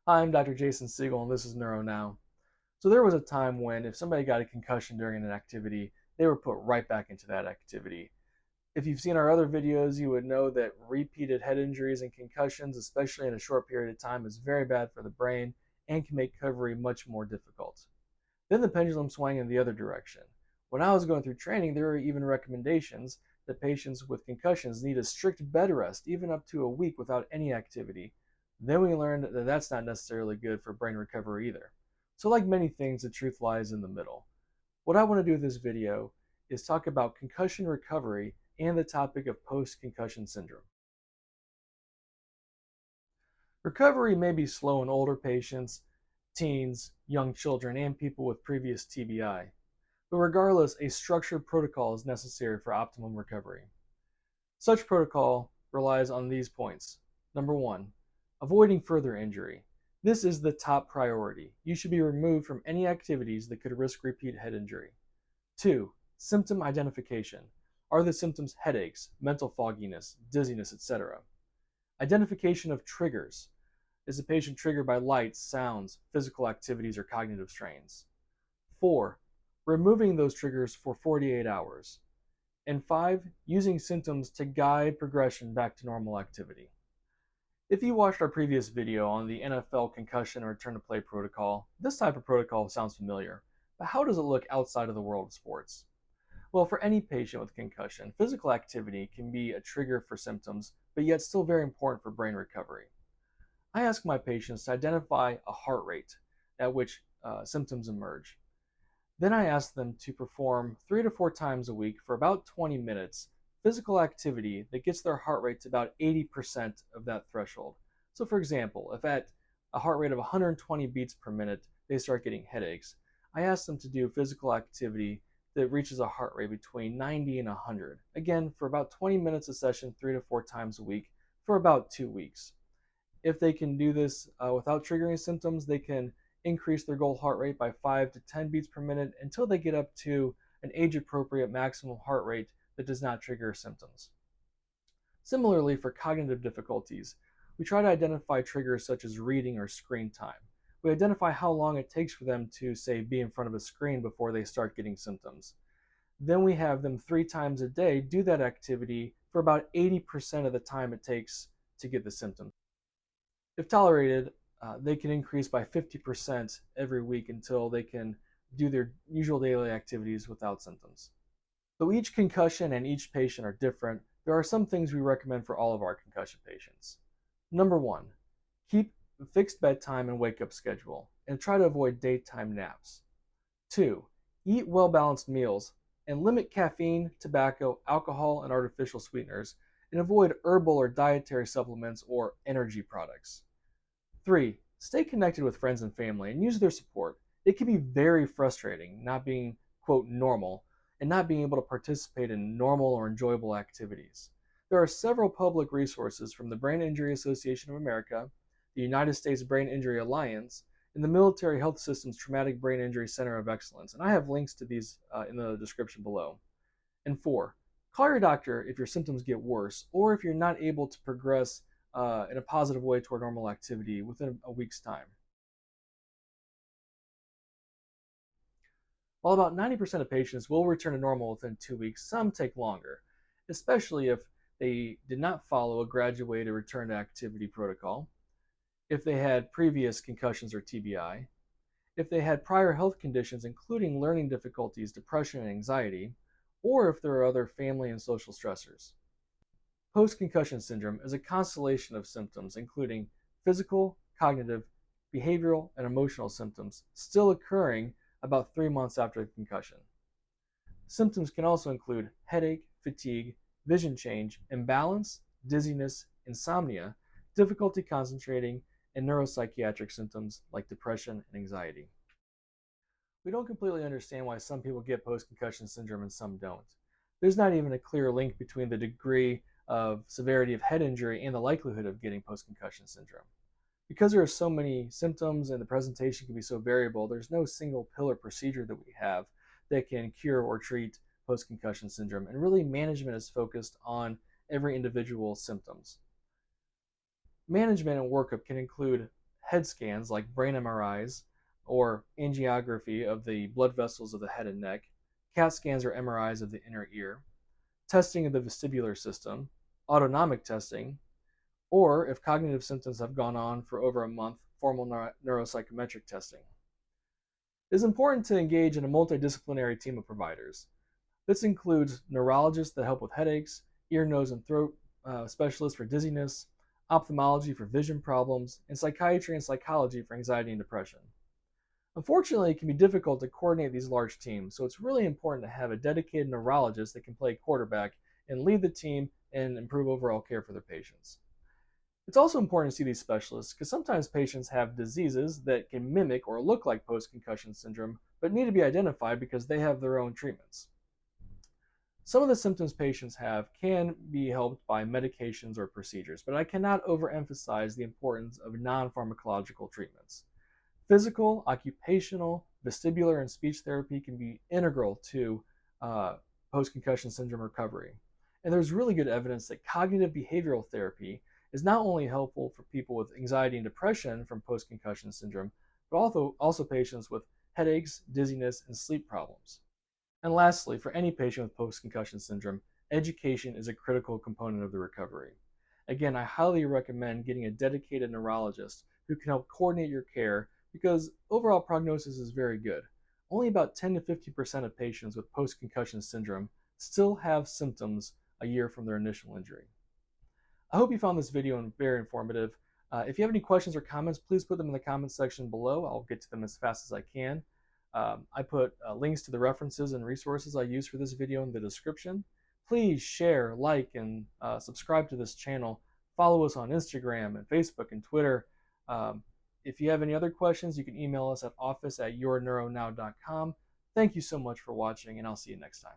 Hi, I'm Dr. Jason Siegel, and this is Neuro Now. So there was a time when if somebody got a concussion during an activity, they were put right back into that activity. If you've seen our other videos, you would know that repeated head injuries and concussions, especially in a short period of time, is very bad for the brain and can make recovery much more difficult. Then the pendulum swung in the other direction. When I was going through training, there were even recommendations that patients with concussions need a strict bed rest, even up to a week without any activity. Then we learned that that's not necessarily good for brain recovery either. So, like many things, the truth lies in the middle. What I want to do with this video is talk about concussion recovery and the topic of post-concussion syndrome. Recovery may be slow in older patients, teens, young children, and people with previous TBI. But regardless, a structured protocol is necessary for optimum recovery. Such protocol relies on these points. Number one, avoiding further injury. This is the top priority. You should be removed from any activities that could risk repeat head injury. Two, symptom identification. Are the symptoms headaches, mental fogginess, dizziness, etc.? Identification of triggers. Is the patient triggered by lights, sounds, physical activities, or cognitive strains? 4. Removing those triggers for 48 hours. And 5. Using symptoms to guide progression back to normal activity. If you watched our previous video on the NFL concussion and return to play protocol, this type of protocol sounds familiar. But how does it look outside of the world of sports? Well, for any patient with concussion, physical activity can be a trigger for symptoms, but yet still very important for brain recovery. I ask my patients to identify a heart rate at which symptoms emerge. Then I ask them to perform 3 to 4 times a week for about 20 minutes physical activity that gets their heart rate to about 80% of that threshold. So, for example, if at a heart rate of 120 beats per minute they start getting headaches, I ask them to do physical activity that reaches a heart rate between 90 and 100. Again, for about 20 minutes a session, 3 to 4 times a week for about 2 weeks. If they can do this without triggering symptoms, they can increase their goal heart rate by 5 to 10 beats per minute until they get up to an age appropriate maximum heart rate that does not trigger symptoms. Similarly, for cognitive difficulties, we try to identify triggers such as reading or screen time. We identify how long it takes for them to, say, be in front of a screen before they start getting symptoms. Then we have them 3 times a day do that activity for about 80% of the time it takes to get the symptoms. If tolerated, they can increase by 50% every week until they can do their usual daily activities without symptoms. Though each concussion and each patient are different, there are some things we recommend for all of our concussion patients. Number one, keep a fixed bedtime and wake up schedule, and try to avoid daytime naps. 2, eat well-balanced meals and limit caffeine, tobacco, alcohol, and artificial sweeteners, and avoid herbal or dietary supplements or energy products. 3, stay connected with friends and family and use their support. It can be very frustrating not being, quote, normal and not being able to participate in normal or enjoyable activities. There are several public resources from the Brain Injury Association of America, the United States Brain Injury Alliance, and the Military Health System's Traumatic Brain Injury Center of Excellence, and I have links to these in the description below. And 4, call your doctor if your symptoms get worse or if you're not able to progress in a positive way toward normal activity within a week's time. While about 90% of patients will return to normal within 2 weeks, some take longer, especially if they did not follow a graduated return to activity protocol, if they had previous concussions or TBI, if they had prior health conditions including learning difficulties, depression, and anxiety, or if there are other family and social stressors. Post-concussion syndrome is a constellation of symptoms including physical, cognitive, behavioral, and emotional symptoms still occurring about 3 months after the concussion. Symptoms can also include headache, fatigue, vision change, imbalance, dizziness, insomnia, difficulty concentrating, and neuropsychiatric symptoms like depression and anxiety. We don't completely understand why some people get post-concussion syndrome and some don't. There's not even a clear link between the degree of severity of head injury and the likelihood of getting post-concussion syndrome. Because there are so many symptoms and the presentation can be so variable, there's no single pill or procedure that we have that can cure or treat post-concussion syndrome, and really management is focused on every individual's symptoms. Management and workup can include head scans like brain MRIs or angiography of the blood vessels of the head and neck, CAT scans or MRIs of the inner ear, testing of the vestibular system, autonomic testing, or if cognitive symptoms have gone on for over a month, formal neuropsychometric testing. It is important to engage in a multidisciplinary team of providers. This includes neurologists that help with headaches, ear, nose, and throat specialists for dizziness, ophthalmology for vision problems, and psychiatry and psychology for anxiety and depression. Unfortunately, it can be difficult to coordinate these large teams, so it's really important to have a dedicated neurologist that can play quarterback and lead the team and improve overall care for their patients. It's also important to see these specialists because sometimes patients have diseases that can mimic or look like post-concussion syndrome but need to be identified because they have their own treatments. Some of the symptoms patients have can be helped by medications or procedures, but I cannot overemphasize the importance of non-pharmacological treatments. Physical, occupational, vestibular, and speech therapy can be integral to post-concussion syndrome recovery. And there's really good evidence that cognitive behavioral therapy is not only helpful for people with anxiety and depression from post-concussion syndrome, but also patients with headaches, dizziness, and sleep problems. And lastly, for any patient with post-concussion syndrome, education is a critical component of the recovery. Again, I highly recommend getting a dedicated neurologist who can help coordinate your care because overall prognosis is very good. Only about 10 to 50% of patients with post-concussion syndrome still have symptoms a year from their initial injury. I hope you found this video very informative. If you have any questions or comments, please put them in the comments section below. I'll get to them as fast as I can. I put links to the references and resources I use for this video in the description. Please share, like, and subscribe to this channel. Follow us on Instagram and Facebook and Twitter. If you have any other questions, you can email us at office@yourneuronow.com. Thank you so much for watching, and I'll see you next time.